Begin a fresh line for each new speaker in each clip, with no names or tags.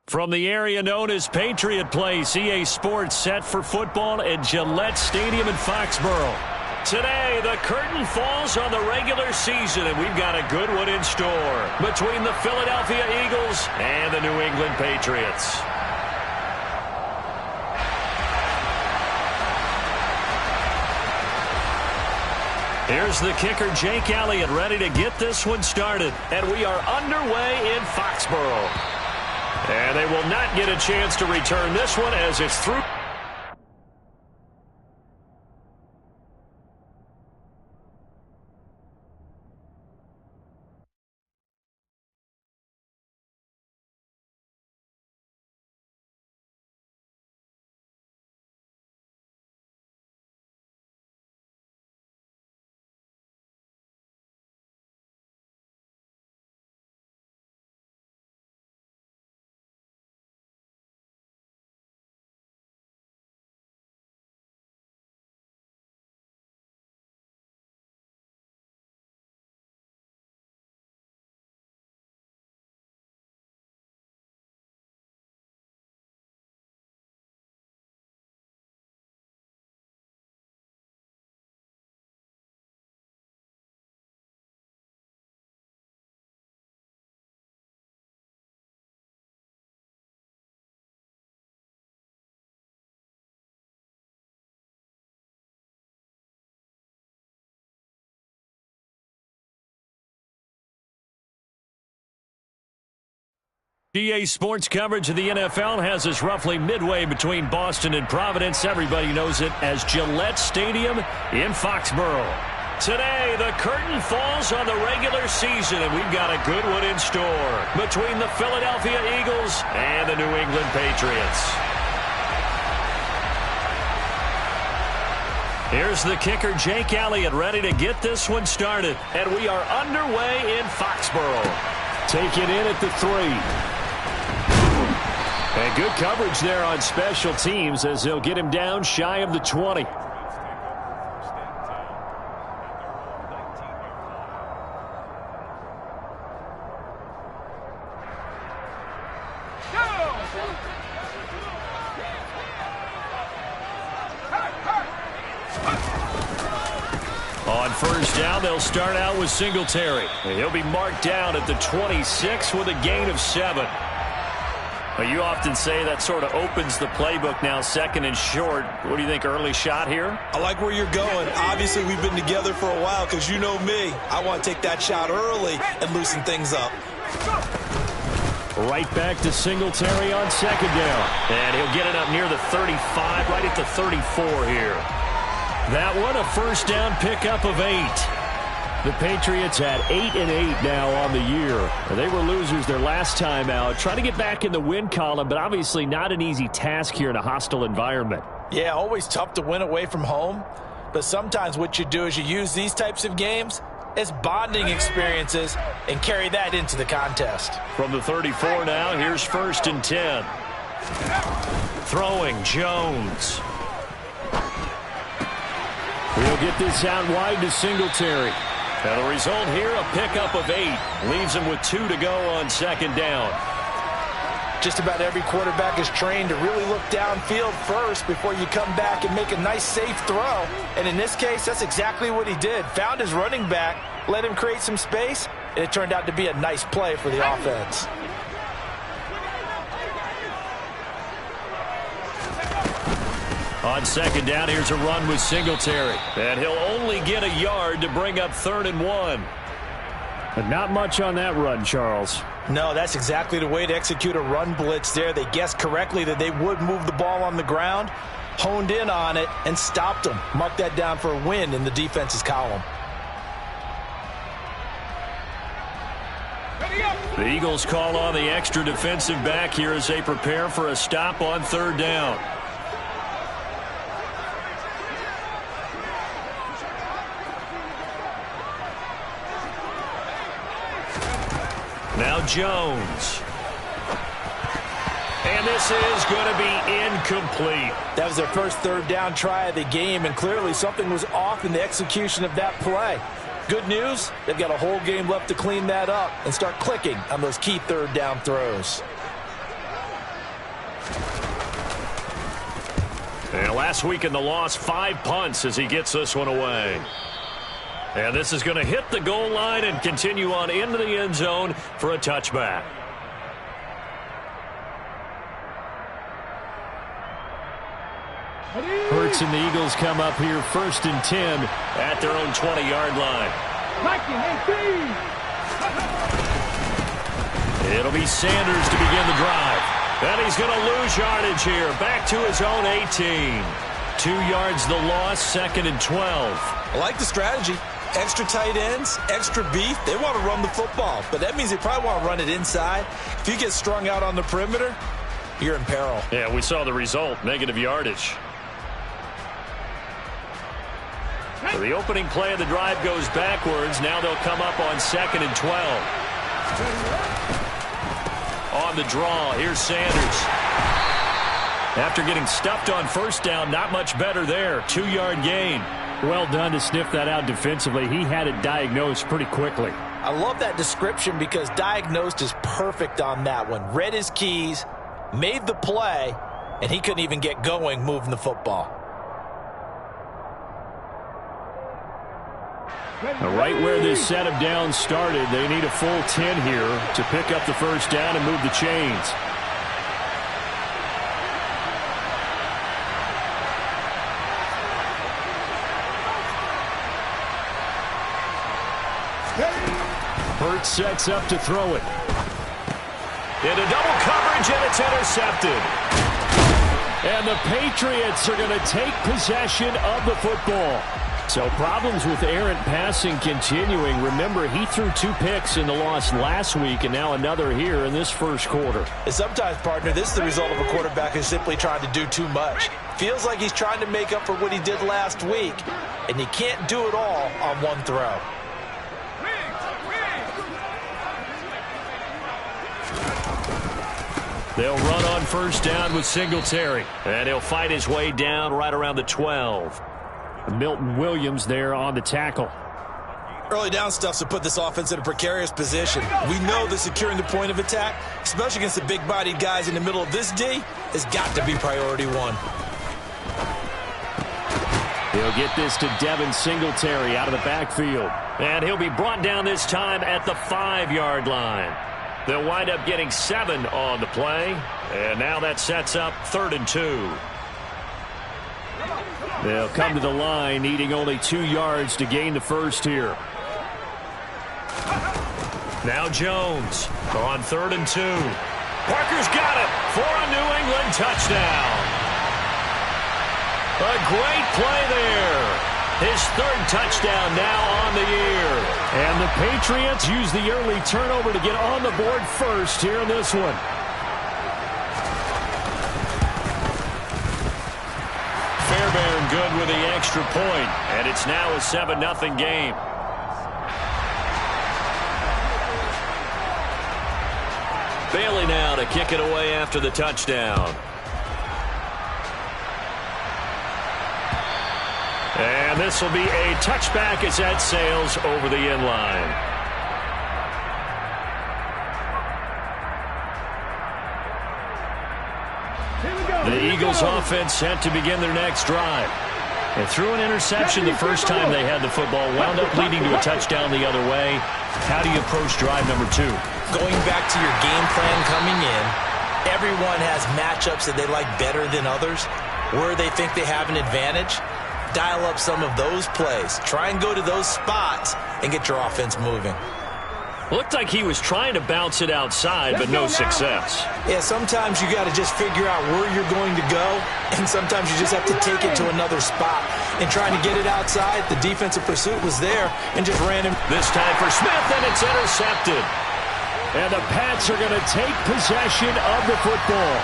From the area known as Patriot Place, EA Sports set for football at Gillette Stadium in Foxborough. Today, the curtain falls on the regular season, and we've got a good one in store between the Philadelphia Eagles and the New England Patriots. Here's the kicker, Jake Elliott, ready to get this one started. And we are underway in Foxborough. And they will not get a chance to return this one as it's through. EA Sports coverage of the NFL has us roughly midway between Boston and Providence. Everybody knows it as Gillette Stadium in Foxborough. Today, the curtain falls on the regular season, and we've got a good one in store between the Philadelphia Eagles and the New England Patriots. Here's the kicker, Jake Elliott, ready to get this one started. And we are underway in Foxborough. Take it in at the 3. And good coverage there on special teams as they'll get him down shy of the 20. On first down, they'll start out with Singletary. And he'll be marked down at the 26 with a gain of 7. Well, you often say that sort of opens the playbook now, second and short. What do you think, early shot here?
I like where you're going. Obviously, we've been together for a while because you know me. I want to take that shot early and loosen things up.
Right back to Singletary on second down. And he'll get it up near the 35, right at the 34 here. That one, a first down pickup of 8. The Patriots at 8-8 now on the year. They were losers their last time out. Trying to get back in the win column, but obviously not an easy task here in a hostile environment.
Yeah, always tough to win away from home. But sometimes what you do is you use these types of games as bonding experiences and carry that into the contest.
From the 34 now, here's first and 10. Throwing, Jones. We'll get this out wide to Singletary. And the result here, a pickup of 8. Leaves him with 2 to go on second down.
Just about every quarterback is trained to really look downfield first before you come back and make a nice, safe throw. And in this case, that's exactly what he did. Found his running back, let him create some space, and it turned out to be a nice play for the offense.
On second down, here's a run with Singletary. And he'll only get a yard to bring up 3rd and 1. But not much on that run, Charles.
No, that's exactly the way to execute a run blitz there. They guessed correctly that they would move the ball on the ground, honed in on it, and stopped them. Mark that down for a win in the defense's column.
The Eagles call on the extra defensive back here as they prepare for a stop on 3rd down. Now Jones. And this is going to be incomplete.
That was their first 3rd down try of the game, and clearly something was off in the execution of that play. Good news, they've got a whole game left to clean that up and start clicking on those key 3rd down throws.
And last week in the loss, 5 punts as he gets this one away. And this is going to hit the goal line and continue on into the end zone for a touchback. Hurts and the Eagles come up here 1st and 10 at their own 20-yard line. It'll be Sanders to begin the drive. And he's going to lose yardage here. Back to his own 18. 2 yards the loss, 2nd and 12.
I like the strategy. Extra tight ends, extra beef. They want to run the football, but that means they probably want to run it inside. If you get strung out on the perimeter, you're in peril.
Yeah, we saw the result, negative yardage. So the opening play of the drive goes backwards. Now they'll come up on 2nd and 12. On the draw, here's Sanders. After getting stuffed on 1st down, not much better there. 2-yard gain. Well done to sniff that out defensively. He had it diagnosed pretty quickly.
I love that description because diagnosed is perfect on that one. Read his keys, made the play, and he couldn't even get going moving the football.
Right where this set of downs started, they need a full 10 here to pick up the 1st down and move the chains. Hurts sets up to throw it. Into double coverage, and it's intercepted. And the Patriots are going to take possession of the football. So problems with errant passing continuing. Remember, he threw 2 picks in the loss last week, and now another here in this 1st quarter.
And sometimes, partner, this is the result of a quarterback who's simply trying to do too much. Feels like he's trying to make up for what he did last week, and you can't do it all on one throw.
They'll run on 1st down with Singletary, and he'll fight his way down right around the 12. Milton Williams there on the tackle.
Early down stuff to put this offense in a precarious position. We know that securing the point of attack, especially against the big-bodied guys in the middle of this D, has got to be priority 1.
He'll get this to Devin Singletary out of the backfield. And he'll be brought down this time at the 5-yard line. They'll wind up getting 7 on the play. And now that sets up 3rd and 2. They'll come to the line, needing only 2 yards to gain the 1st here. Now Jones on 3rd and 2. Parker's got it for a New England touchdown. A great play there. His 3rd touchdown now on the year. And the Patriots use the early turnover to get on the board first here in this one. Fairbairn good with the extra point, and it's now a 7-0 game. Bailey now to kick it away after the touchdown. And this will be a touchback as that sails over the end line. The Eagles offense set to begin their next drive. They threw an interception the first time they had the football, wound up leading to a touchdown the other way. How do you approach drive number 2?
Going back to your game plan coming in, everyone has matchups that they like better than others, where they think they have an advantage. Dial up some of those plays. Try and go to those spots and get your offense moving.
Looked like he was trying to bounce it outside, but no success.
Yeah, sometimes you got to just figure out where you're going to go, and sometimes you just have to take it to another spot. And trying to get it outside, the defensive pursuit was there and just ran him.
This time for Smith, and it's intercepted. And the Pats are going to take possession of the football.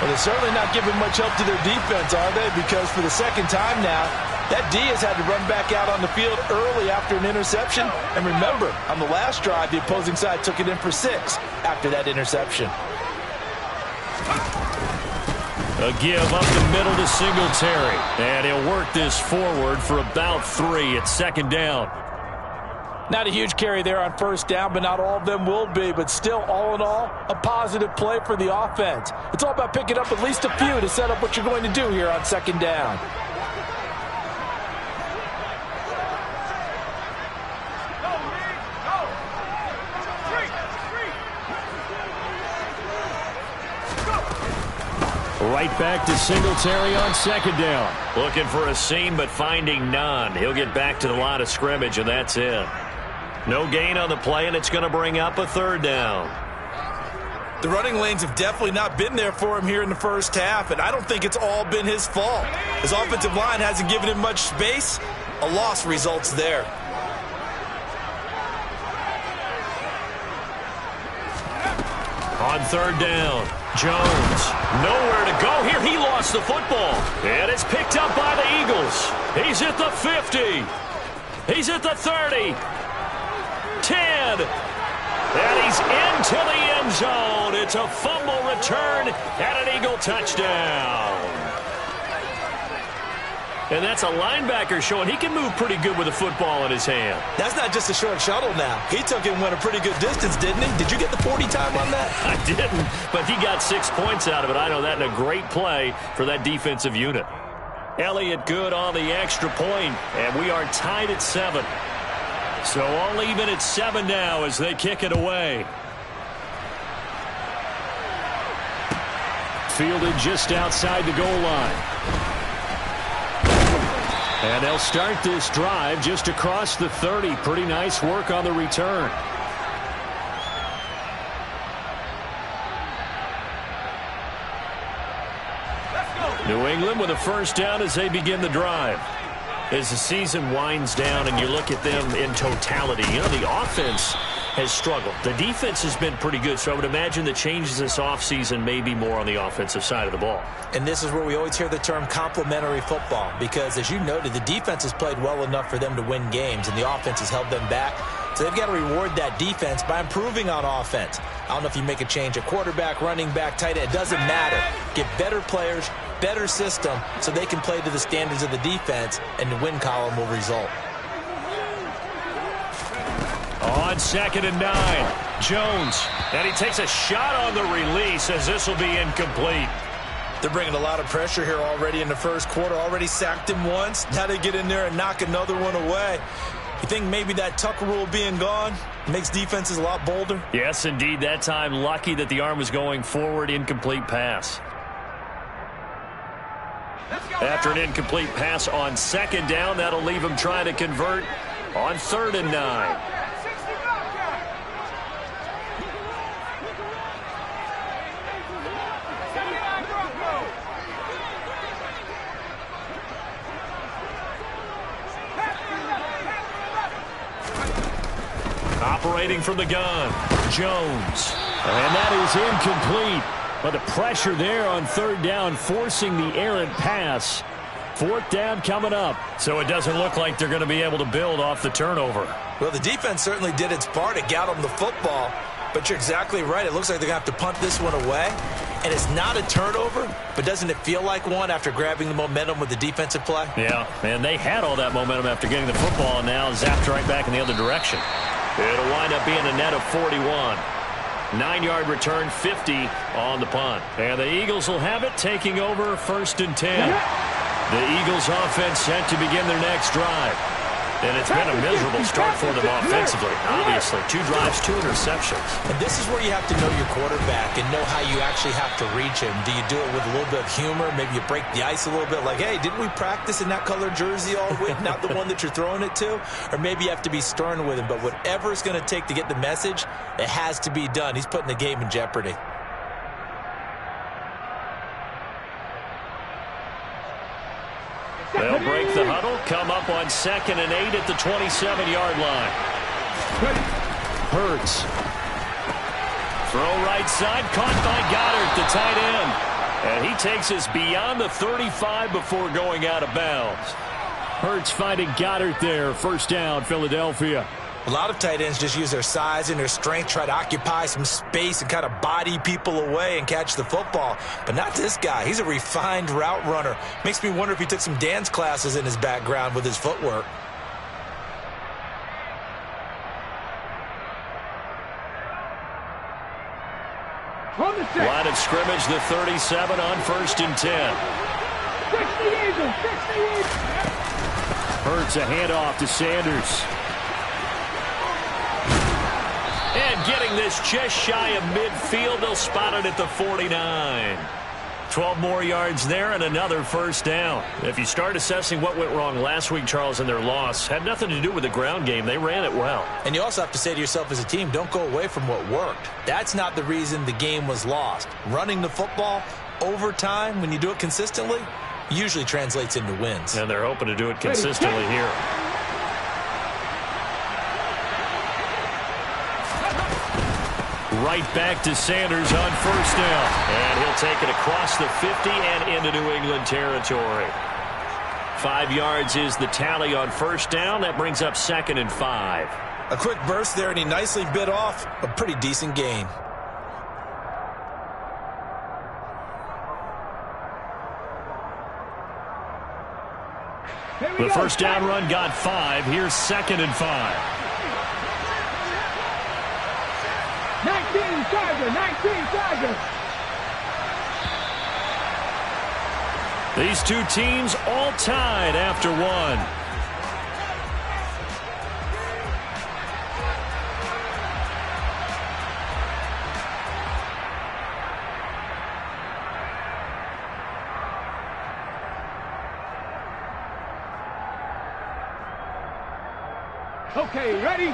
Well, they're certainly not giving much help to their defense, are they? Because for the 2nd time now, that D has had to run back out on the field early after an interception. And remember, on the last drive, the opposing side took it in for 6 after that interception.
A give up the middle to Singletary. And he'll work this forward for about 3 at 2nd down.
Not a huge carry there on first down, but not all of them will be. But still, all in all, a positive play for the offense. It's all about picking up at least a few to set up what you're going to do here on second down.
Right back to Singletary on second down. Looking for a seam, but finding none. He'll get back to the line of scrimmage, and that's it. No gain on the play, and it's going to bring up a third down.
The running lanes have definitely not been there for him here in the first half, and I don't think it's all been his fault. His offensive line hasn't given him much space. A loss results there.
On third down, Jones. Nowhere to go here. He lost the football. And it's picked up by the Eagles. He's at the 50. He's at the 30. 10. And he's into the end zone. It's a fumble return and an Eagle touchdown. And that's a linebacker showing he can move pretty good with a football in his hand.
That's not just a short shuttle now. He took it and went a pretty good distance, didn't he? Did you get the 40 time on that?
I didn't, but he got 6 points out of it. I know that in a great play for that defensive unit. Elliott good on the extra point, and we are tied at 7. So all even at 7 now as they kick it away. Fielded just outside the goal line. And they'll start this drive just across the 30. Pretty nice work on the return. New England with a first down as they begin the drive. As the season winds down and you look at them in totality, you know, the offense has struggled. The defense has been pretty good, so I would imagine the changes this offseason may be more on the offensive side of the ball.
And this is where we always hear the term complementary football, because as you noted, the defense has played well enough for them to win games, and the offense has held them back. So they've got to reward that defense by improving on offense. I don't know if you make a change at quarterback, running back, tight end. It doesn't matter. Get better players, better system, so they can play to the standards of the defense, and the win column will result.
On 2nd and 9, Jones. And he takes a shot on the release as this will be incomplete.
They're bringing a lot of pressure here already in the first quarter. Already sacked him once. Now they get in there and knock another one away. You think maybe that Tucker rule being gone makes defenses a lot bolder?
Yes, indeed. That time, lucky that the arm was going forward. Incomplete pass. After an incomplete pass on 2nd down, that'll leave him trying to convert on 3rd and 9. Operating from the gun, Jones. And that is incomplete. But the pressure there on 3rd down, forcing the errant pass. 4th down coming up. So it doesn't look like they're going to be able to build off the turnover.
Well, the defense certainly did its part to get them the football. But you're exactly right. It looks like they're going to have to punt this one away. And it's not a turnover, but doesn't it feel like one after grabbing the momentum with the defensive play?
Yeah, and they had all that momentum after getting the football, and now zapped right back in the other direction. It'll wind up being a net of 41. 9-yard return, 50 on the punt. And the Eagles will have it, taking over 1st and 10. The Eagles offense set to begin their next drive. And it's been a miserable start for them offensively. Obviously, 2 drives, 2 interceptions.
And this is where you have to know your quarterback and know how you actually have to reach him. Do you do it with a little bit of humor? Maybe you break the ice a little bit like, hey, didn't we practice in that color jersey all week? Not the one that you're throwing it to? Or maybe you have to be stern with him. But whatever it's going to take to get the message, it has to be done. He's putting the game in jeopardy.
They'll break the huddle, come up on 2nd and 8 at the 27-yard line. Hurts. Throw right side, caught by Goddard, the tight end. And he takes us beyond the 35 before going out of bounds. Hurts finding Goddard there. 1st down, Philadelphia.
A lot of tight ends just use their size and their strength, try to occupy some space and kind of body people away and catch the football. But not this guy. He's a refined route runner. Makes me wonder if he took some dance classes in his background with his footwork.
Line of scrimmage, the 37 on 1st and 10. Hurts a handoff to Sanders. And getting this just shy of midfield, they'll spot it at the 49. 12 more yards there and another first down. If you start assessing what went wrong last week, Charles, in their loss, had nothing to do with the ground game. They ran it well.
And you also have to say to yourself as a team, don't go away from what worked. That's not the reason the game was lost. Running the football over time, when you do it consistently, usually translates into wins.
And they're hoping to do it consistently here. Right back to Sanders on first down. And he'll take it across the 50 and into New England territory. 5 yards is the tally on first down. That brings up 2nd and 5.
A quick burst there, and he nicely bit off a pretty decent gain.
The first down run got 5. Here's 2nd and 5.
19 Chargers.
These two teams all tied after one.
Okay, ready?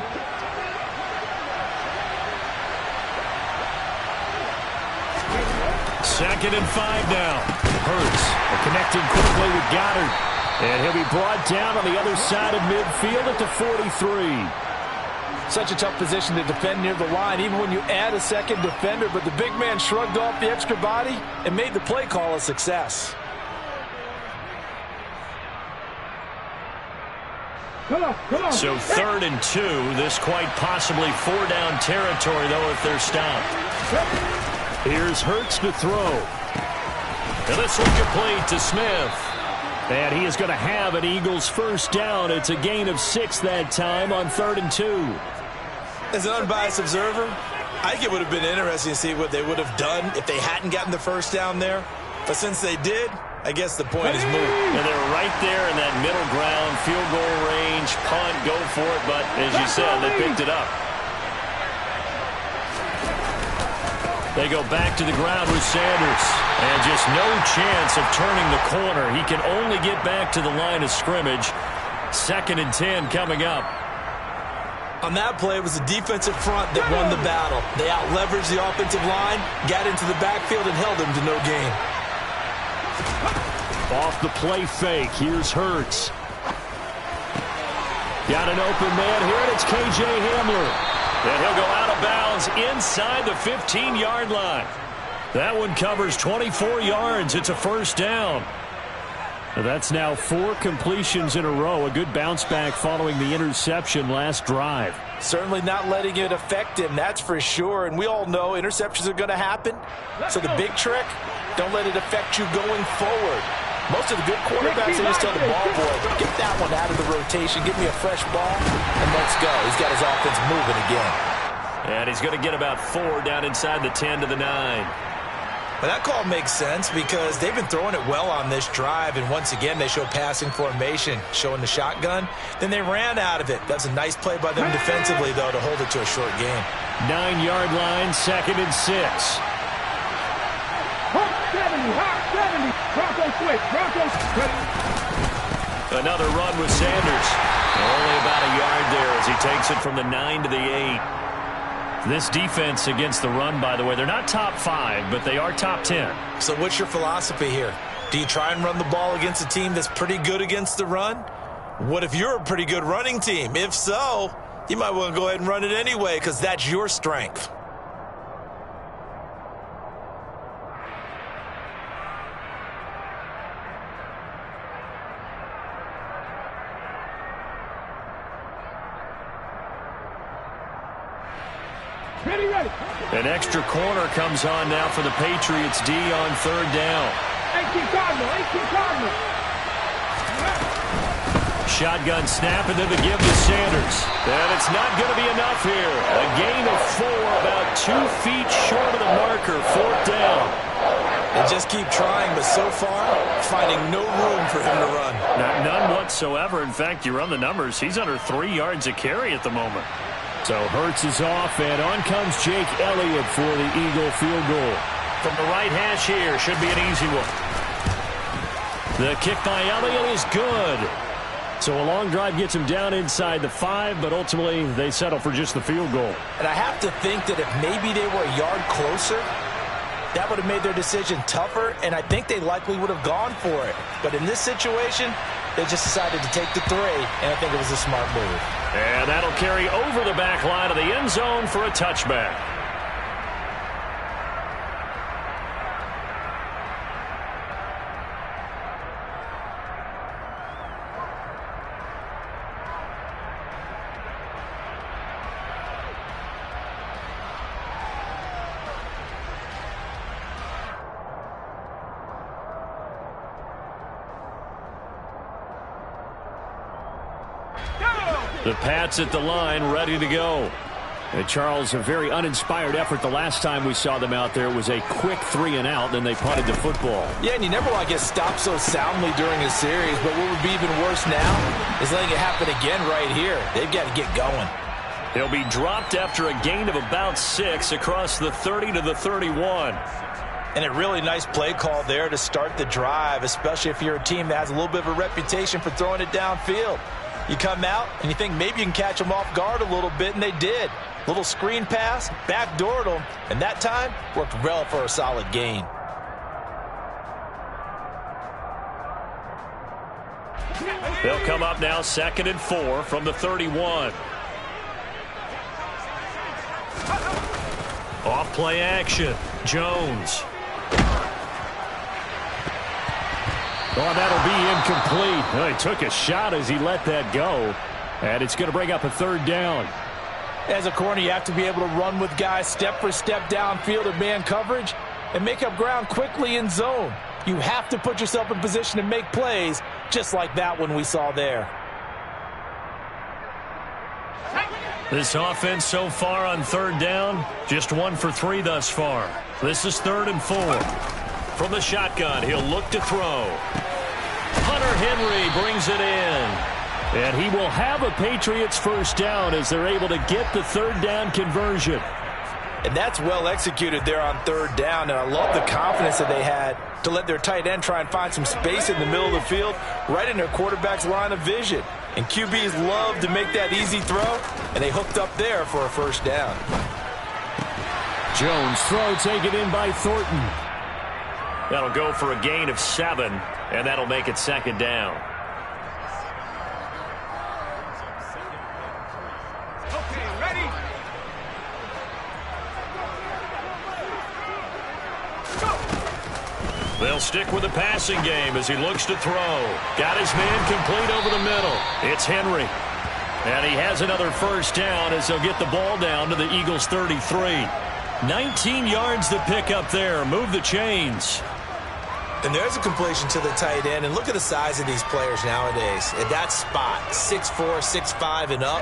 Second and 5 now. Hurts connecting quickly with Goddard. And he'll be brought down on the other side of midfield at the 43.
Such a tough position to defend near the line, even when you add a second defender. But the big man shrugged off the extra body and made the play call a success.
Come on.
So 3rd and 2. This quite possibly 4-down territory, though, if they're stopped. Here's Hurts to throw. And this one complete to Smith. And he is going to have an Eagles first down. It's a gain of 6 that time on 3rd and 2.
As an unbiased observer, I think it would have been interesting to see what they would have done if they hadn't gotten the first down there. But since they did, I guess the point is moot.
And they were right there in that middle ground, field goal range, punt, go for it. But as you said, they picked it up. They go back to the ground with Sanders. And just no chance of turning the corner. He can only get back to the line of scrimmage. 2nd and 10 coming up.
On that play, it was the defensive front that won the battle. They out-leveraged the offensive line, got into the backfield, and held him to no gain.
Off the play fake. Here's Hurts. Got an open man here, and it's K.J. Hamler. And he'll go out of bounds inside the 15-yard line. That one covers 24 yards. It's a first down. That's now 4 completions in a row. A good bounce back following the interception last drive.
Certainly not letting it affect him, that's for sure. And we all know interceptions are going to happen. So the big trick, don't let it affect you going forward. Most of the good quarterbacks, they just tell the ball boy, get that one out of the rotation, give me a fresh ball, and let's go. He's got his offense moving again.
And he's going to get about 4 down inside the 10 to the 9.
Well, that call makes sense because they've been throwing it well on this drive, and once again they show passing formation, showing the shotgun. Then they ran out of it. That's a nice play by them defensively, though, to hold it to a short game.
9-yard line, 2nd and 6.
Hawk 70. Broncos switch.
Another run with Sanders. Only about a yard there as he takes it from the 9 to the 8. This defense against the run, by the way, they're not top 5, but they are top 10.
So what's your philosophy here? Do you try and run the ball against a team that's pretty good against the run? What if you're a pretty good running team? If so, you might want to go ahead and run it anyway because that's your strength.
Ready.
An extra corner comes on now for the Patriots D on 3rd down.
18 Cardinal.
Shotgun snap and then the give to Sanders. And It's not going to be enough here. A gain of 4, about 2 feet short of the marker, 4th down.
They just keep trying, but so far, finding no room for him to run.
None whatsoever. In fact, you run the numbers. He's under 3 yards a carry at the moment. So Hurts is off, and on comes Jake Elliott for the Eagle field goal. From the right hash here, should be an easy one. The kick by Elliott is good. So a long drive gets him down inside the 5, but ultimately they settle for just the field goal.
And I have to think that if maybe they were a yard closer, that would have made their decision tougher, and I think they likely would have gone for it. But in this situation, they just decided to take the 3, and I think it was a smart move.
And that'll carry over the back line of the end zone for a touchback. The Pats at the line, ready to go. And Charles, a very uninspired effort the last time we saw them out there. It was a quick 3 and out, then they punted the football.
Yeah, and you never want to get stopped so soundly during a series, but what would be even worse now is letting it happen again right here. They've got to get going.
He'll be dropped after a gain of about 6 across the 30 to the 31.
And a really nice play call there to start the drive, especially if you're a team that has a little bit of a reputation for throwing it downfield. You come out and you think maybe you can catch them off guard a little bit, and they did. Little screen pass, backdoored them, and that time worked well for a solid gain.
They'll come up now 2nd and 4 from the 31. Off play action. Jones. Oh, that'll be incomplete. Oh, he took a shot as he let that go. And it's going to bring up a 3rd down.
As a corner, you have to be able to run with guys step for step downfield in man coverage and make up ground quickly in zone. You have to put yourself in position to make plays just like that one we saw there.
This offense so far on 3rd down, just 1 for 3 thus far. This is 3rd and 4. From the shotgun, he'll look to throw. Hunter Henry brings it in. And he will have a Patriots 1st down as they're able to get the 3rd down conversion.
And that's well executed there on 3rd down. And I love the confidence that they had to let their tight end try and find some space in the middle of the field, right in their quarterback's line of vision. And QBs love to make that easy throw, and they hooked up there for a 1st down.
Jones throw taken in by Thornton. That'll go for a gain of 7, and that'll make it 2nd down.
Okay, ready?
They'll stick with the passing game as he looks to throw. Got his man complete over the middle. It's Henry. And he has another 1st down as he'll get the ball down to the Eagles 33. 19 yards to pick up there. Move the chains.
And there's a completion to the tight end. And look at the size of these players nowadays. At that spot, 6'4", 6'5", and up.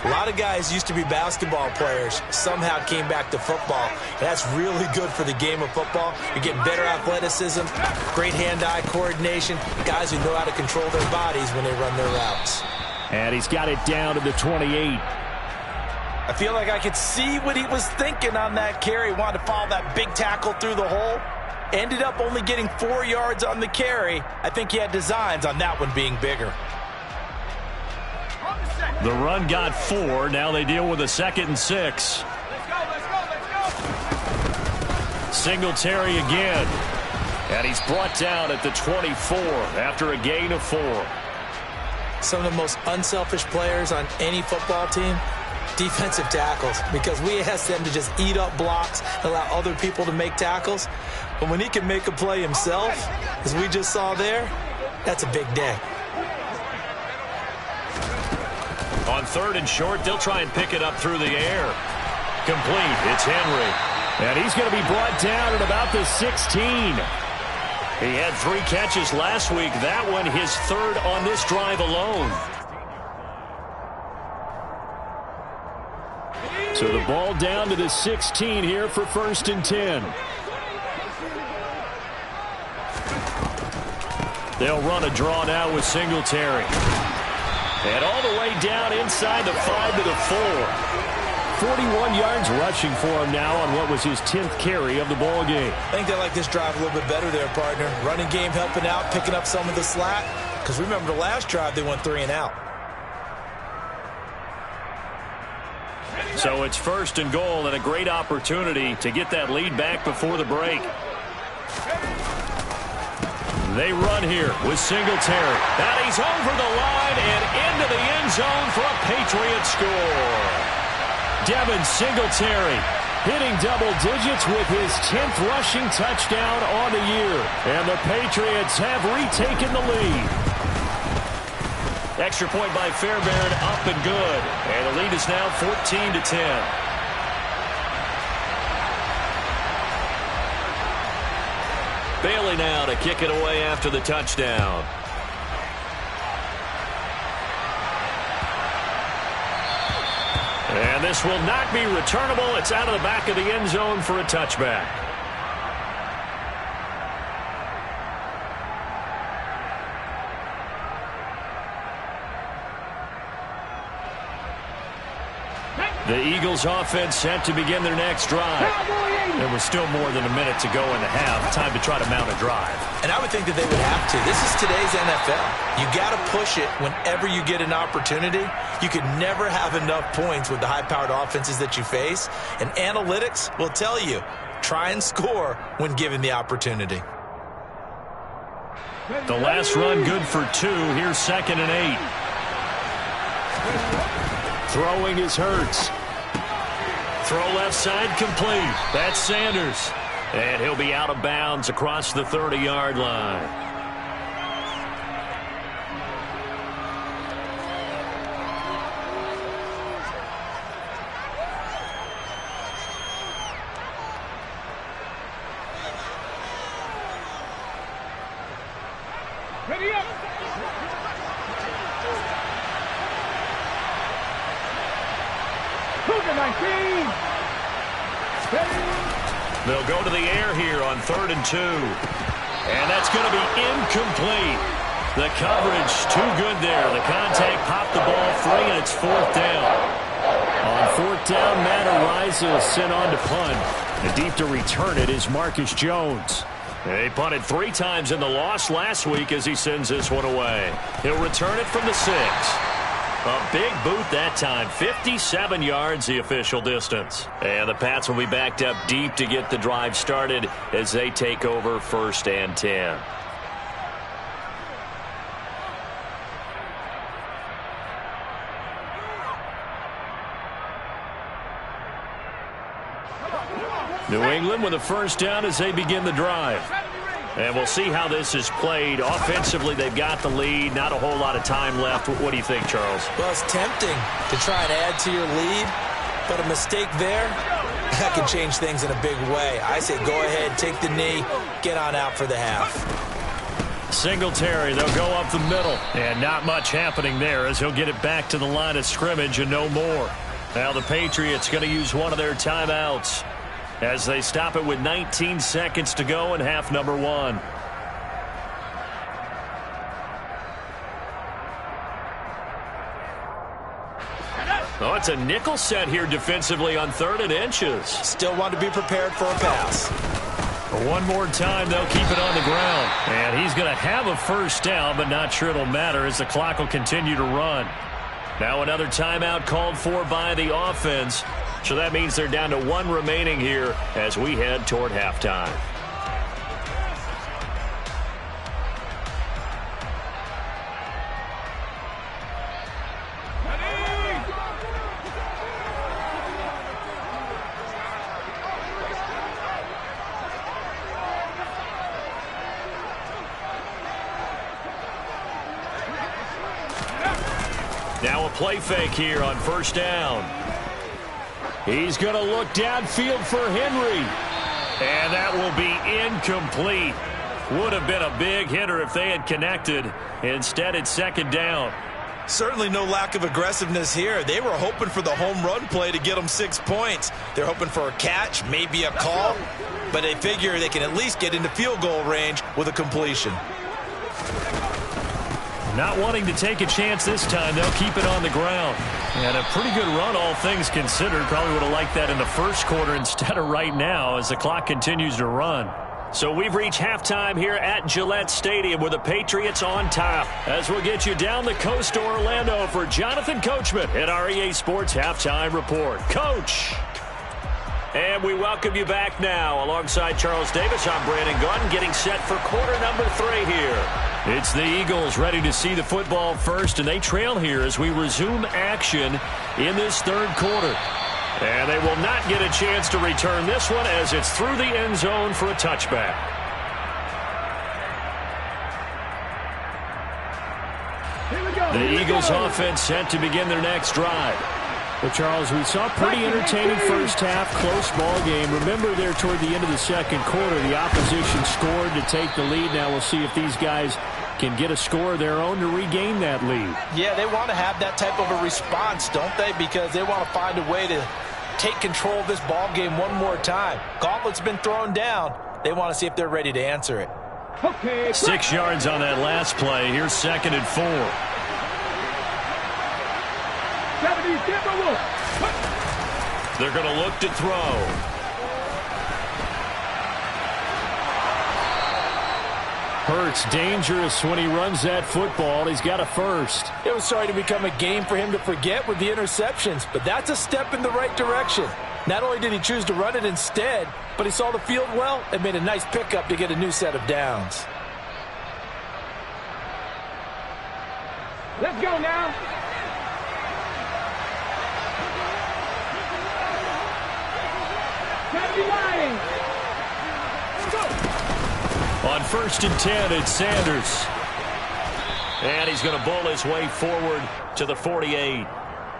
A lot of guys used to be basketball players, somehow came back to football. That's really good for the game of football. You're getting better athleticism, great hand-eye coordination, guys who know how to control their bodies when they run their routes.
And he's got it down to the 28.
I feel like I could see what he was thinking on that carry. Wanted to follow that big tackle through the hole. Ended up only getting 4 yards on the carry. I think he had designs on that one being bigger.
The run got 4. Now they deal with a 2nd and 6. Singletary again. And he's brought down at the 24 after a gain of 4.
Some of the most unselfish players on any football team, defensive tackles, because we ask them to just eat up blocks, allow other people to make tackles. But when he can make a play himself, as we just saw there, that's a big day.
On 3rd and short, they'll try and pick it up through the air. Complete. It's Henry. And he's going to be brought down at about the 16. He had 3 catches last week. That one his 3rd on this drive alone. So the ball down to the 16 here for 1st and 10. They'll run a draw now with Singletary. And all the way down inside the 5 to the 4. 41 yards rushing for him now on what was his 10th carry of the ball game.
I think they like this drive a little bit better there, partner. Running game helping out, picking up some of the slack. Because remember the last drive, they went 3 and out.
So it's 1st and goal and a great opportunity to get that lead back before the break. They run here with Singletary. And he's over the line and into the end zone for a Patriot score. Devin Singletary hitting double digits with his 10th rushing touchdown on the year. And the Patriots have retaken the lead. Extra point by Fairbairn, up and good. And the lead is now 14-10. Bailey now to kick it away after the touchdown. And this will not be returnable. It's out of the back of the end zone for a touchback. The Eagles offense set to begin their next drive. There was still more than a minute to go in the half. Time to try to mount a drive.
And I would think that they would have to. This is today's NFL. You got to push it whenever you get an opportunity. You could never have enough points with the high-powered offenses that you face. And analytics will tell you, try and score when given the opportunity.
The last run good for 2. Here's 2nd and 8. Throwing is Hurts. Throw left side complete. That's Sanders. And he'll be out of bounds across the 30-yard line.
Ready up. Who's the 19?
They'll go to the air here on 3rd and 2. And that's going to be incomplete. The coverage too good there. The contact popped the ball free, and it's 4th down. On 4th down, Matt Araiza is sent on to punt. And deep to return it is Marcus Jones. He punted 3 times in the loss last week as he sends this one away. He'll return it from the 6. A big boot that time. 57 yards the official distance. And the Pats will be backed up deep to get the drive started as they take over 1st and 10. New England with a 1st down as they begin the drive. And we'll see how this is played. Offensively, they've got the lead. Not a whole lot of time left. What do you think, Charles?
Well, it's tempting to try and add to your lead, but a mistake there, that can change things in a big way. I say go ahead, take the knee, get on out for the half.
Singletary, they'll go up the middle. And not much happening there as he'll get it back to the line of scrimmage and no more. Now the Patriots going to use one of their timeouts as they stop it with 19 seconds to go in half number 1. Oh, it's a nickel set here defensively on 3rd and inches.
Still want to be prepared for a pass.
One more time, they'll keep it on the ground. And he's going to have a 1st down, but not sure it'll matter as the clock will continue to run. Now another timeout called for by the offense. So that means they're down to 1 remaining here as we head toward halftime. Now a play fake here on 1st down. He's going to look downfield for Henry. And that will be incomplete. Would have been a big hitter if they had connected. Instead, it's 2nd down.
Certainly no lack of aggressiveness here. They were hoping for the home run play to get them 6 points. They're hoping for a catch, maybe a call, but they figure they can at least get into field goal range with a completion.
Not wanting to take a chance this time, they'll keep it on the ground. And a pretty good run, all things considered. Probably would have liked that in the first quarter instead of right now as the clock continues to run. So we've reached halftime here at Gillette Stadium with the Patriots on top. As we'll get you down the coast to Orlando for Jonathan Coachman at our EA Sports Halftime Report. Coach! And we welcome you back now. Alongside Charles Davis, I'm Brandon Gaudin, getting set for quarter number 3 here. It's the Eagles ready to see the football first, and they trail here as we resume action in this third quarter. And they will not get a chance to return this one as it's through the end zone for a touchback. The Eagles offense set to begin their next drive. Well, Charles, we saw a pretty entertaining first half, close ball game. Remember there toward the end of the second quarter, the opposition scored to take the lead. Now we'll see if these guys can get a score of their own to regain that lead.
Yeah, they want to have that type of a response, don't they? Because they want to find a way to take control of this ball game one more time. Gauntlet's been thrown down. They want to see if they're ready to answer it.
Okay, 6 yards on that last play. Here's 2nd and 4. They're going to look to throw. Hurts dangerous when he runs that football. He's got a first.
It was starting to become a game for him to forget with the interceptions, but that's a step in the right direction. Not only did he choose to run it instead, but he saw the field well and made a nice pickup to get a new set of downs.
Let's go now.
On 1st and 10, it's Sanders. And he's going to bowl his way forward to the 48.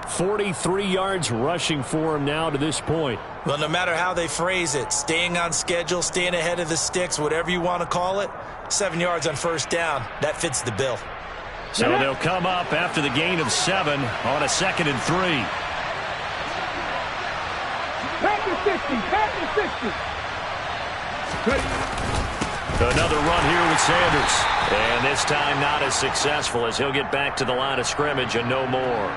43 yards rushing for him now to this point.
Well, no matter how they phrase it, staying on schedule, staying ahead of the sticks, whatever you want to call it, 7 yards on 1st down, that fits the bill.
So they'll come up after the gain of 7 on a 2nd and 3.
Back to 60.
Another run here with Sanders. And this time not as successful as he'll get back to the line of scrimmage and no more.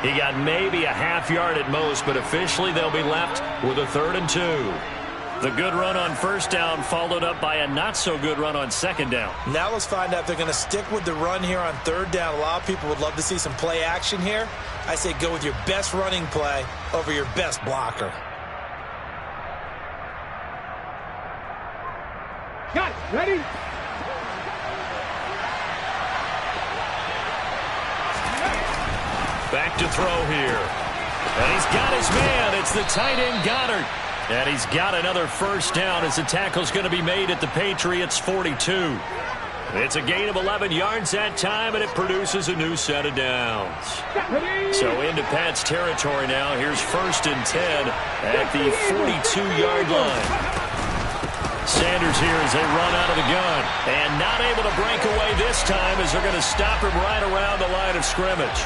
He got maybe a half yard at most, but officially they'll be left with a 3rd and 2. The good run on 1st down followed up by a not-so-good run on 2nd down.
Now let's find out if they're going to stick with the run here on 3rd down. A lot of people would love to see some play action here. I say go with your best running play over your best blocker.
Got it. Ready?
Back to throw here. And he's got his man. It's the tight end Goddard. And he's got another 1st down as the tackle's going to be made at the Patriots' 42. It's a gain of 11 yards that time, and it produces a new set of downs. So into Pat's territory now. Here's 1st and 10 at the 42-yard line. Sanders here as they run out of the gun. And not able to break away this time as they're going to stop him right around the line of scrimmage.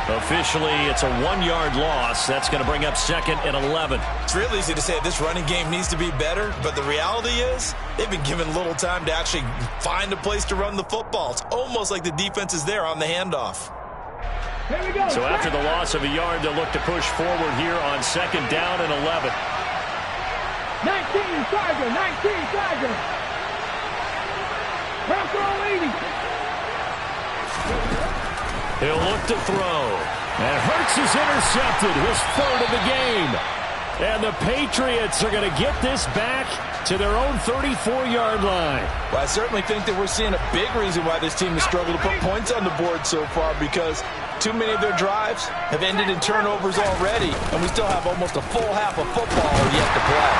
Officially, it's a 1-yard loss. That's going to bring up 2nd and 11.
It's real easy to say this running game needs to be better, but the reality is they've been given little time to actually find a place to run the football. It's almost like the defense is there on the handoff.
Here we go.
So after the loss of a yard, they'll look to push forward here on 2nd down and 11.
19 Tiger. Press roll 80.
He'll look to throw. And Hurts is intercepted, his 3rd of the game. And the Patriots are going to get this back to their own 34-yard line.
Well, I certainly think that we're seeing a big reason why this team has struggled to put points on the board so far, because too many of their drives have ended in turnovers already, and we still have almost a full half of football yet to play.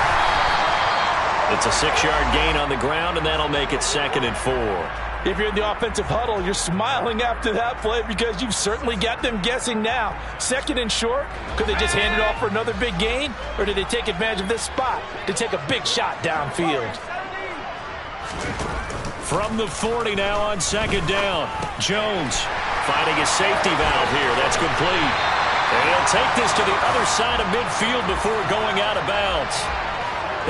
It's a 6-yard gain on the ground, and that'll make it 2nd and 4.
If you're in the offensive huddle, you're smiling after that play because you've certainly got them guessing now. 2nd and short, could they just hand it off for another big gain? Or did they take advantage of this spot to take a big shot downfield?
From the 40 now on 2nd down. Jones Finding his safety valve here. That's complete. And he'll take this to the other side of midfield before going out of bounds.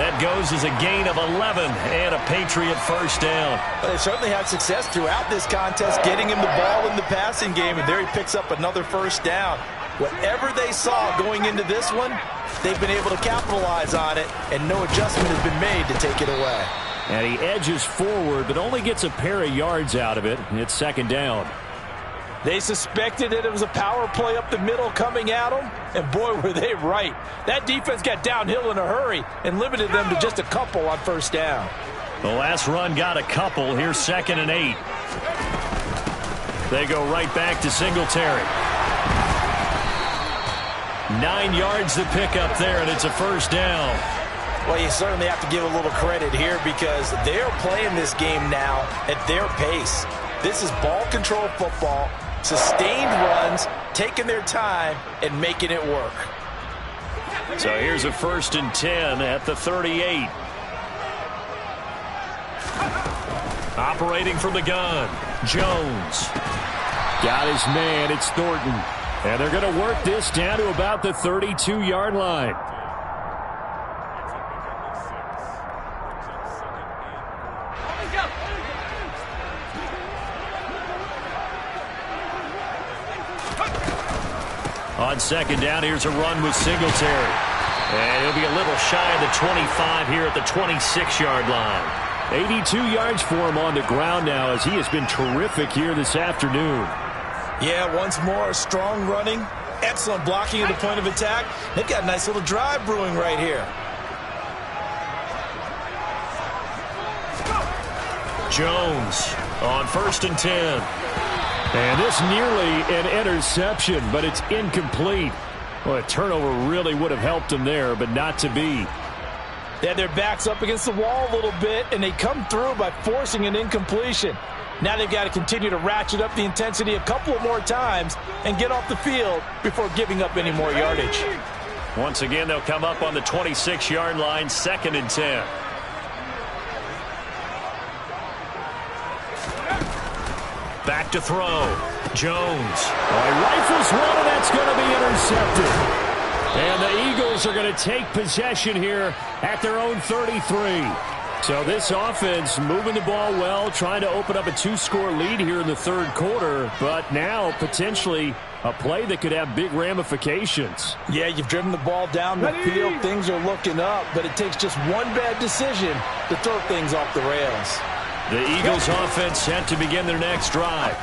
That goes as a gain of 11 and a Patriot first down.
Well, they certainly had success throughout this contest getting him the ball in the passing game, and there he picks up another first down. Whatever they saw going into this one, they've been able to capitalize on it, and no adjustment has been made to take it away.
And he edges forward, but only gets a pair of yards out of it, and it's second down.
They suspected that it was a power play up the middle coming at them, and boy, were they right. That defense got downhill in a hurry and limited them to just a couple on first down.
The last run got a couple. Here's 2nd and 8. They go right back to Singletary. 9 yards to pick up there, and it's a first down.
Well, you certainly have to give a little credit here because they're playing this game now at their pace. This is ball control football, sustained runs, taking their time, and making it work.
So here's a 1st and 10 at the 38. Operating from the gun, Jones. Got his man, it's Thornton. And they're going to work this down to about the 32-yard line. On second down, here's a run with Singletary. And he'll be a little shy of the 25 here at the 26-yard line. 82 yards for him on the ground now as he has been terrific here this afternoon.
Yeah, once more, strong running, excellent blocking at the point of attack. They've got a nice little drive brewing right here.
Jones on 1st and 10. And this nearly an interception, but it's incomplete. Well, a turnover really would have helped them there, but not to be.
They had their backs up against the wall a little bit, and they come through by forcing an incompletion. Now they've got to continue to ratchet up the intensity a couple of more times and get off the field before giving up any more yardage.
Once again, they'll come up on the 26-yard line, 2nd and 10. Back to throw. Jones. Oh, he rifles one, and that's going to be intercepted. And the Eagles are going to take possession here at their own 33. So this offense moving the ball well, trying to open up a 2-score lead here in the third quarter, but now potentially a play that could have big ramifications.
Yeah, you've driven the ball down the field. Things are looking up, but it takes just one bad decision to throw things off the rails.
The Eagles offense set to begin their next drive.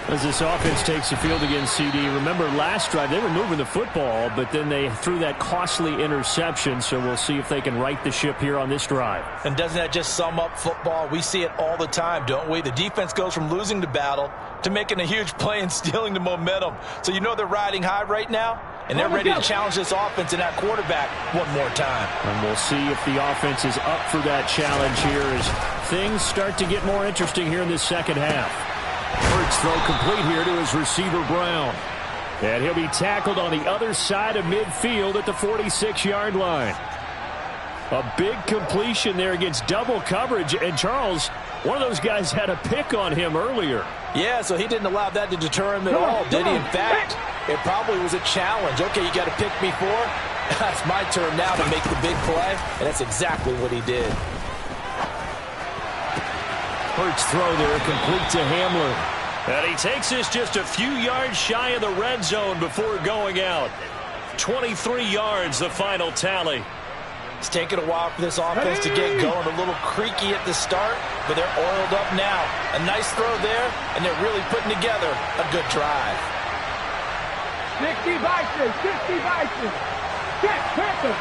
As this offense takes the field against CD, remember last drive they were moving the football, but then they threw that costly interception, so we'll see if they can right the ship here on this drive.
And doesn't that just sum up football? We see it all the time, don't we? The defense goes from losing the battle to making a huge play and stealing the momentum. So you know they're riding high right now, and they're ready to challenge this offense and that quarterback one more time.
And we'll see if the offense is up for that challenge here as things start to get more interesting here in this second half. Hurts throw complete here to his receiver, Brown. And he'll be tackled on the other side of midfield at the 46-yard line. A big completion there against double coverage. And Charles, one of those guys had a pick on him earlier.
Yeah, so he didn't allow that to deter him at all, did he? In fact, it probably was a challenge. Okay, you got to pick me for? That's my turn now to make the big play, and that's exactly what he did.
Hurts throw there, complete to Hamler. And he takes this just a few yards shy of the red zone before going out. 23 yards, the final tally.
It's taken a while for this offense to get going. A little creaky at the start, but they're oiled up now. A nice throw there, and they're really putting together a good drive.
60 Vikings, 60 Vikings. Check, Panthers.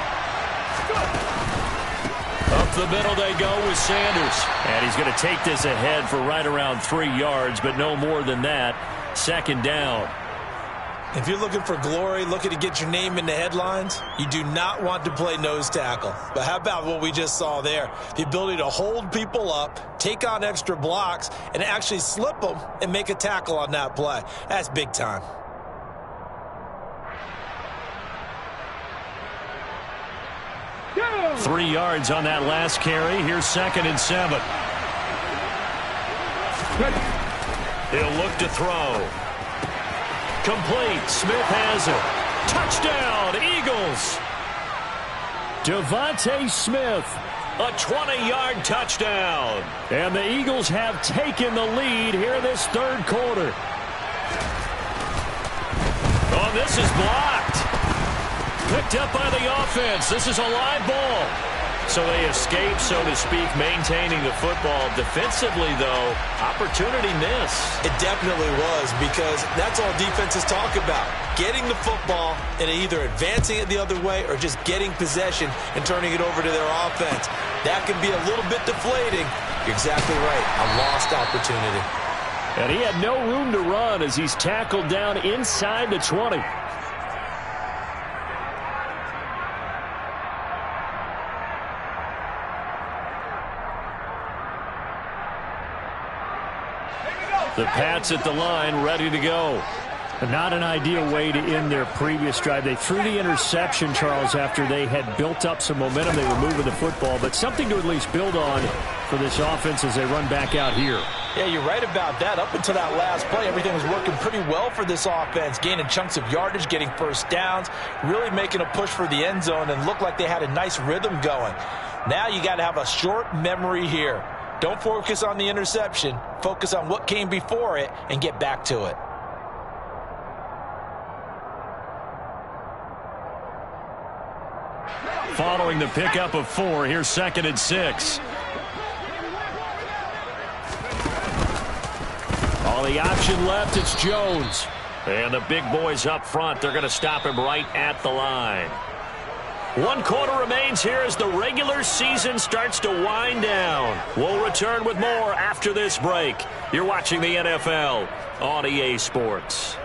Up the middle they go with Sanders. And he's going to take this ahead for right around 3 yards, but no more than that. Second down.
If you're looking for glory, looking to get your name in the headlines, you do not want to play nose tackle. But how about what we just saw there? The ability to hold people up, take on extra blocks, and actually slip them and make a tackle on that play. That's big time.
Go!
3 yards on that last carry. Here's 2nd and 7.
Ready.
He'll look to throw. Complete. Smith has it. Touchdown, Eagles. Devontae Smith, a 20-yard touchdown. And the Eagles have taken the lead here in this third quarter. Oh, this is blocked. Picked up by the offense. This is a live ball. So they escape, so to speak, maintaining the football. Defensively, though, opportunity miss.
It definitely was, because that's all defenses talk about. Getting the football and either advancing it the other way or just getting possession and turning it over to their offense. That can be a little bit deflating. You're exactly right. A lost opportunity.
And he had no room to run as he's tackled down inside the 20. The Pats at the line, ready to go. Not an ideal way to end their previous drive. They threw the interception, Charles, after they had built up some momentum. They were moving the football, but something to at least build on for this offense as they run back out here.
Yeah, you're right about that. Up until that last play, everything was working pretty well for this offense, gaining chunks of yardage, getting first downs, really making a push for the end zone, and looked like they had a nice rhythm going. Now you got to have a short memory here. Don't focus on the interception. Focus on what came before it and get back to it.
Following the pickup of 4, here's 2nd and 6. All the option left, it's Jones. And the big boys up front, they're going to stop him right at the line. 1 quarter remains here as the regular season starts to wind down. We'll return with more after this break. You're watching the NFL on EA Sports.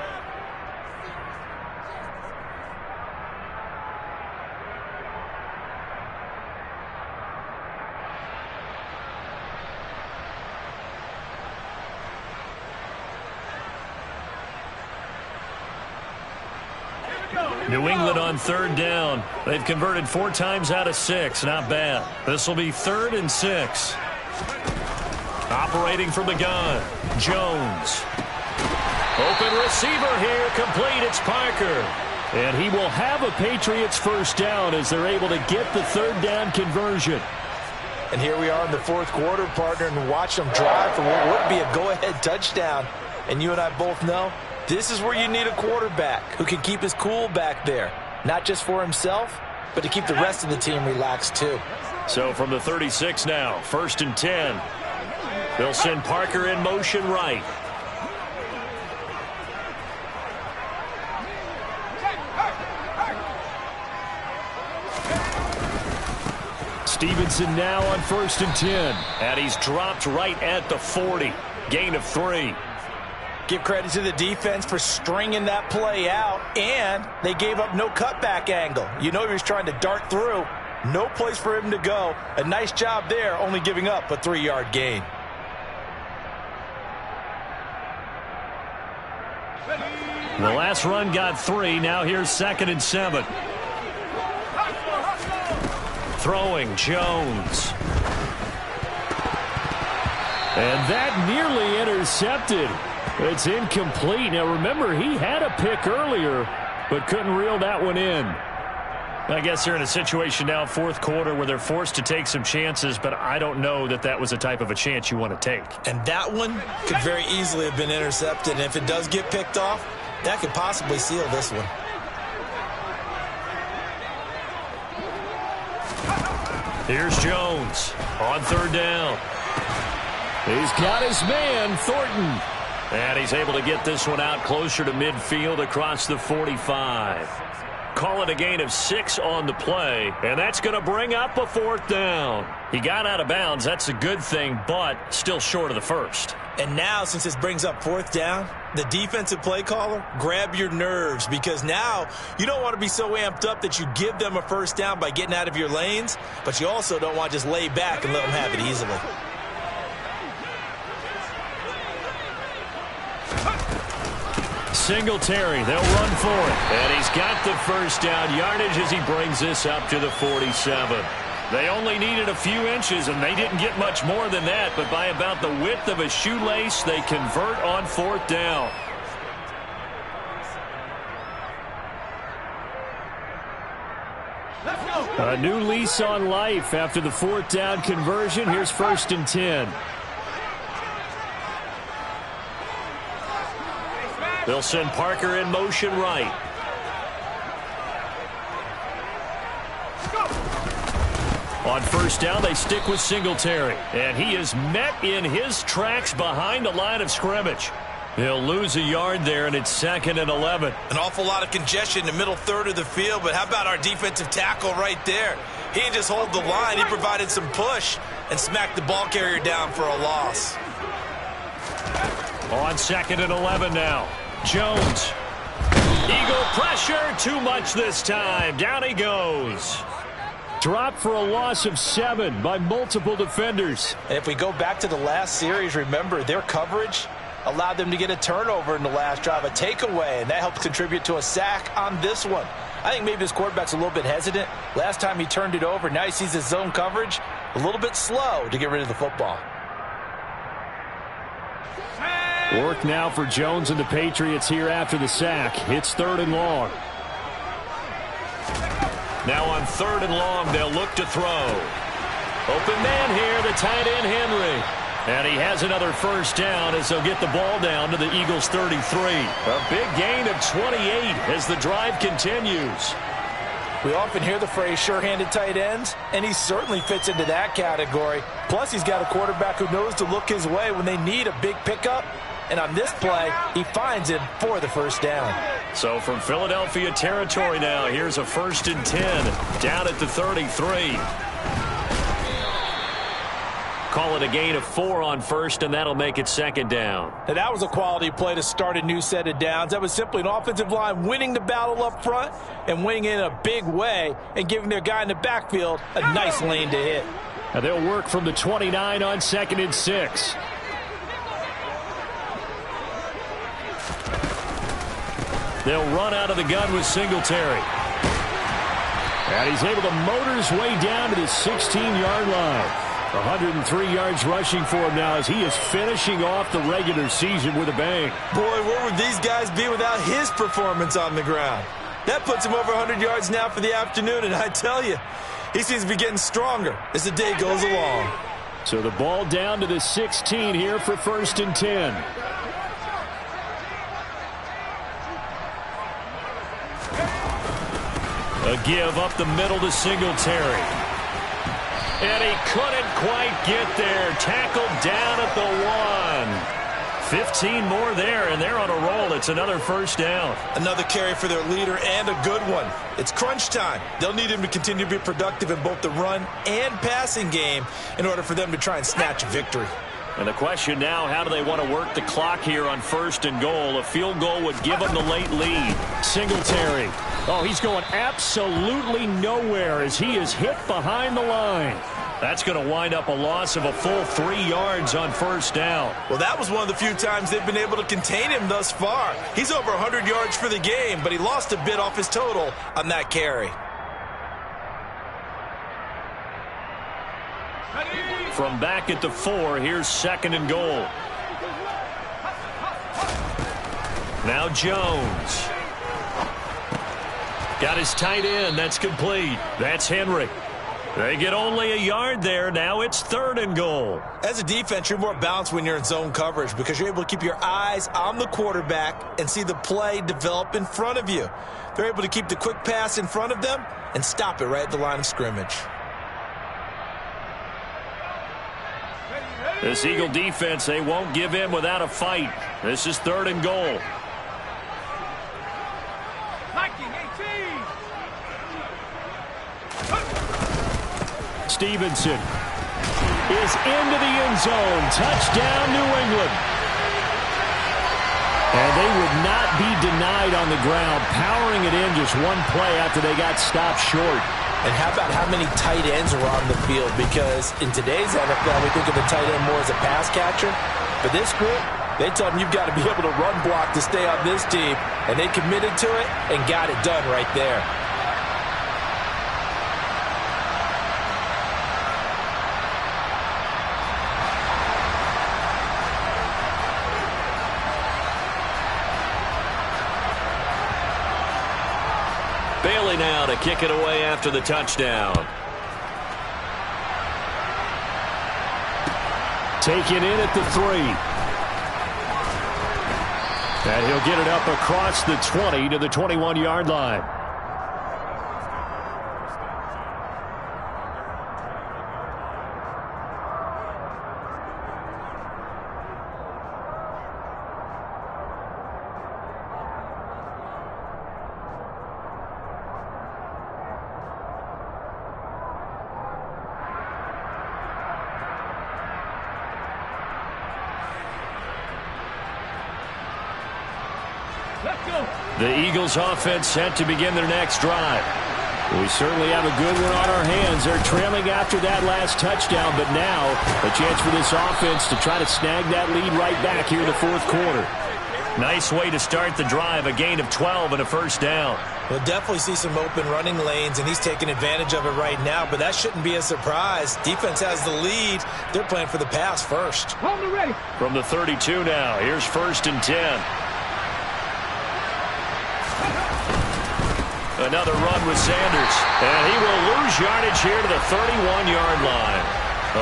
New England on 3rd down. They've converted 4 times out of 6. Not bad. This will be 3rd and 6. Operating from the gun, Jones. Open receiver here, complete. It's Parker. And he will have a Patriots first down as they're able to get the 3rd down conversion.
And here we are in the 4th quarter, partner, and watch them drive for what would be a go-ahead touchdown. And you and I both know this is where you need a quarterback who can keep his cool back there. Not just for himself, but to keep the rest of the team relaxed too.
So from the 36 now, 1st and 10. They'll send Parker in motion right. Stevenson now on 1st and 10. And he's dropped right at the 40. Gain of 3.
Give credit to the defense for stringing that play out, and they gave up no cutback angle. You know he was trying to dart through. No place for him to go. A nice job there, only giving up a 3-yard gain.
The last run got 3. Now here's 2nd and 7. Throwing, Jones. And that nearly intercepted. It's incomplete. Now, remember, he had a pick earlier, but couldn't reel that one in. I guess they're in a situation now, 4th quarter, where they're forced to take some chances, but I don't know that that was the type of a chance you want to take.
And that one could very easily have been intercepted. And if it does get picked off, that could possibly seal this one.
Here's Jones on 3rd down. He's got his man, Thornton. And he's able to get this one out closer to midfield across the 45. Call it a gain of 6 on the play, and that's going to bring up a 4th down. He got out of bounds. That's a good thing, but still short of the 1st.
And now, since this brings up 4th down, the defensive play caller, grab your nerves, because now you don't want to be so amped up that you give them a 1st down by getting out of your lanes, but you also don't want to just lay back and let them have it easily.
Singletary, they'll run for it. And he's got the 1st down yardage as he brings this up to the 47. They only needed a few inches, and they didn't get much more than that, but by about the width of a shoelace, they convert on 4th down. A new lease on life after the 4th down conversion. Here's 1st and 10. They'll send Parker in motion right. On 1st down, they stick with Singletary. And he is met in his tracks behind the line of scrimmage. He'll lose a yard there, and it's 2nd and 11.
An awful lot of congestion in the middle third of the field, but how about our defensive tackle right there? He didn't just hold the line. He provided some push and smacked the ball carrier down for a loss.
On 2nd and 11 now. Jones. Eagle pressure. Too much this time. Down he goes. Dropped for a loss of 7 by multiple defenders.
And if we go back to the last series, remember, their coverage allowed them to get a turnover in the last drive, a takeaway, and that helped contribute to a sack on this one. I think maybe this quarterback's a little bit hesitant. Last time he turned it over, now he sees his zone coverage a little bit slow to get rid of the football.
Work now for Jones and the Patriots here after the sack. It's 3rd and long. Now on 3rd and long, they'll look to throw. Open man here, the tight end Henry. And he has another 1st down as they'll get the ball down to the Eagles' 33. A big gain of 28 as the drive continues.
We often hear the phrase sure-handed tight ends, and he certainly fits into that category. Plus, he's got a quarterback who knows to look his way when they need a big pickup. And on this play, he finds him for the 1st down.
So from Philadelphia territory now, here's a 1st and 10 down at the 33. Call it a gain of 4 on 1st, and that'll make it 2nd down.
Now, that was a quality play to start a new set of downs. That was simply an offensive line winning the battle up front and winning in a big way and giving their guy in the backfield a nice lane to hit.
Now they'll work from the 29 on 2nd and 6. They'll run out of the gun with Singletary. And he's able to motor his way down to the 16-yard line. 103 yards rushing for him now as he is finishing off the regular season with a bang.
Boy, where would these guys be without his performance on the ground? That puts him over 100 yards now for the afternoon, and I tell you, he seems to be getting stronger as the day goes along.
So the ball down to the 16 here for 1st and 10. A give up the middle to Singletary. And he couldn't quite get there. Tackled down at the 1. 15 more there, and they're on a roll. It's another 1st down.
Another carry for their leader, and a good one. It's crunch time. They'll need him to continue to be productive in both the run and passing game in order for them to try and snatch a victory.
And the question now, how do they want to work the clock here on 1st and goal? A field goal would give them the late lead. Singletary. Oh, he's going absolutely nowhere as he is hit behind the line. That's going to wind up a loss of a full 3 yards on 1st down.
Well, that was one of the few times they've been able to contain him thus far. He's over 100 yards for the game, but he lost a bit off his total on that carry.
From back at the 4, here's 2nd and goal. Now Jones. Got his tight end. That's complete. That's Henry. They get only a yard there. Now it's 3rd and goal.
As a defense, you're more balanced when you're in zone coverage because you're able to keep your eyes on the quarterback and see the play develop in front of you. They're able to keep the quick pass in front of them and stop it right at the line of scrimmage.
This Eagle defense, they won't give in without a fight. This is 3rd and goal. Stevenson is into the end zone. Touchdown, New England. And they would not be denied on the ground, powering it in just one play after they got stopped short.
And how about how many tight ends are on the field? Because in today's NFL, we think of the tight end more as a pass catcher. But this group, they tell them you've got to be able to run block to stay on this team. And they committed to it and got it done right there.
Bailey now to kick it away after the touchdown. Taken in at the 3. And he'll get it up across the 20 to the 21-yard line. The Eagles offense set to begin their next drive. We certainly have a good one on our hands. They're trailing after that last touchdown, but now a chance for this offense to try to snag that lead right back here in the fourth quarter. Nice way to start the drive, a gain of 12 and a first down.
We'll definitely see some open running lanes, and he's taking advantage of it right now, but that shouldn't be a surprise. Defense has the lead. They're playing for the pass first.
Ready.
From the 32 now, here's 1st and 10. Another run with Sanders, and he will lose yardage here to the 31-yard line.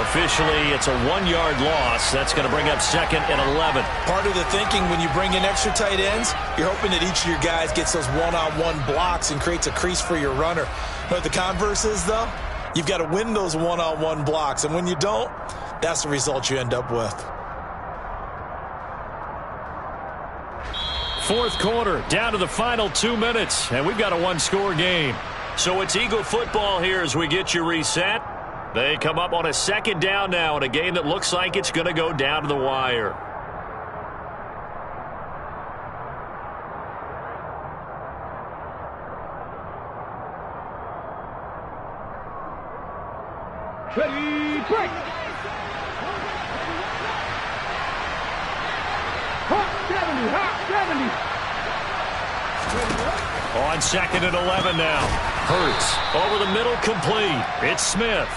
Officially, it's a 1-yard loss. That's going to bring up 2nd and 11.
Part of the thinking when you bring in extra tight ends, you're hoping that each of your guys gets those one-on-one blocks and creates a crease for your runner. But the converse is, though, you've got to win those one-on-one blocks, and when you don't, that's the result you end up with.
Fourth quarter, down to the final 2 minutes, and we've got a one-score game. So it's Eagle football here as we get you reset. They come up on a 2nd down now in a game that looks like it's going to go down to the wire.
Ready, break. Hot 70.
On 2nd and 11 now. Hurts over the middle, complete. It's Smith.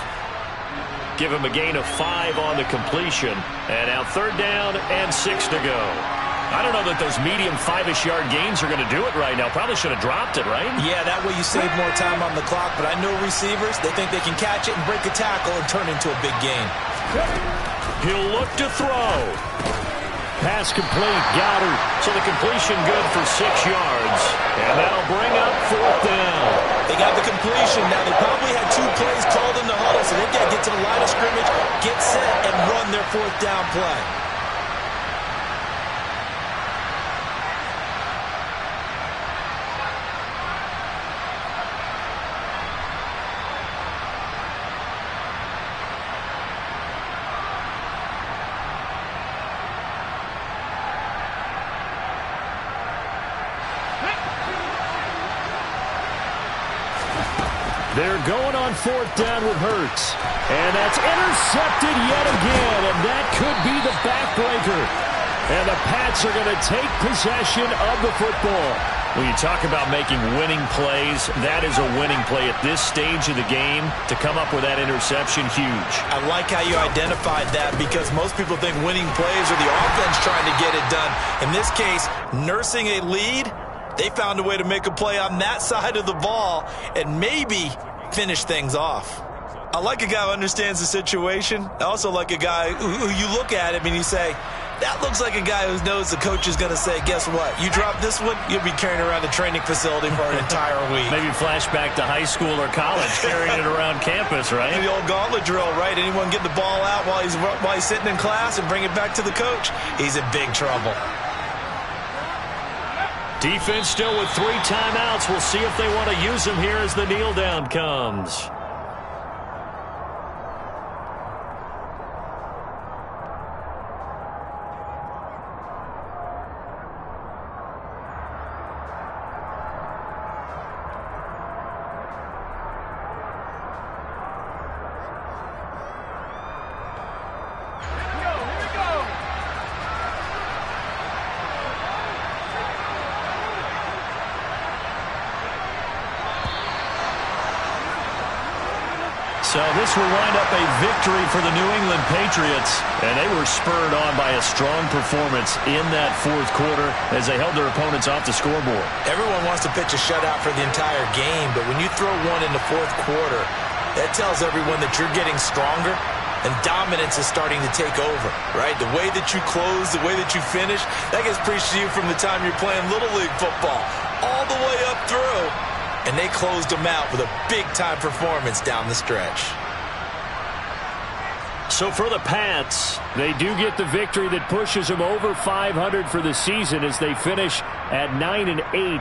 Give him a gain of 5 on the completion. And now 3rd down and 6 to go. I don't know that those medium 5-ish yard gains are going to do it right now. Probably should have dropped it, right?
Yeah, that way you save more time on the clock. But I know receivers, they think they can catch it and break a tackle and turn into a big gain.
He'll look to throw. Pass complete, Goddard. So the completion good for 6 yards. And that'll bring up 4th down.
They got the completion. Now, they probably had 2 plays called in the huddle, so they've got to get to the line of scrimmage, get set, and run their 4th down play.
They're going on 4th down with Hurts. And that's intercepted yet again, and that could be the backbreaker. And the Pats are going to take possession of the football. When you talk about making winning plays, that is a winning play at this stage of the game. To come up with that interception, huge.
I like how you identified that because most people think winning plays are the offense trying to get it done. In this case, nursing a lead, they found a way to make a play on that side of the ball and maybe finish things off. I like a guy who understands the situation. I also like a guy who you look at him and you say, that looks like a guy who knows the coach is going to say, guess what? You drop this one, you'll be carrying around the training facility for an entire week.
Maybe flashback to high school or college, carrying it around campus, right?
The old gauntlet drill, right? Anyone get the ball out while he's sitting in class and bring it back to the coach? He's in big trouble.
Defense still with 3 timeouts. We'll see if they want to use them here as the kneel down comes. So this will wind up a victory for the New England Patriots. And they were spurred on by a strong performance in that fourth quarter as they held their opponents off the scoreboard.
Everyone wants to pitch a shutout for the entire game, but when you throw one in the fourth quarter, that tells everyone that you're getting stronger and dominance is starting to take over, right? The way that you close, the way that you finish, that gets preached to you from the time you're playing Little League football all the way up through. And they closed them out with a big-time performance down the stretch.
So for the Pats, they do get the victory that pushes them over 500 for the season as they finish at 9-8.